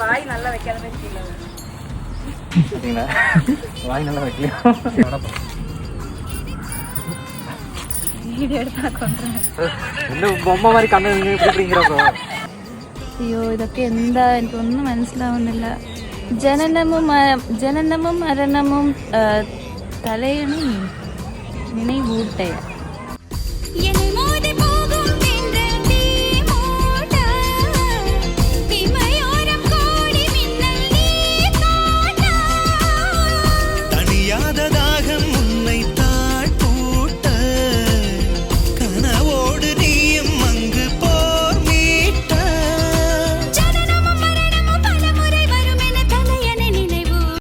வாய் நல்லா வைக்காத வாய் நல்லா வைக்கலையா ബൊമ്മ മാറി കണ്ണുപിടിக்கிறப்பോ അയ്യോ ഇതൊക്കെ എന്താ എനിക്കൊന്നും മനസ്സിലാവുന്നില്ല. ജനനമും മരണമും തലയണി നിனைവൂട്ട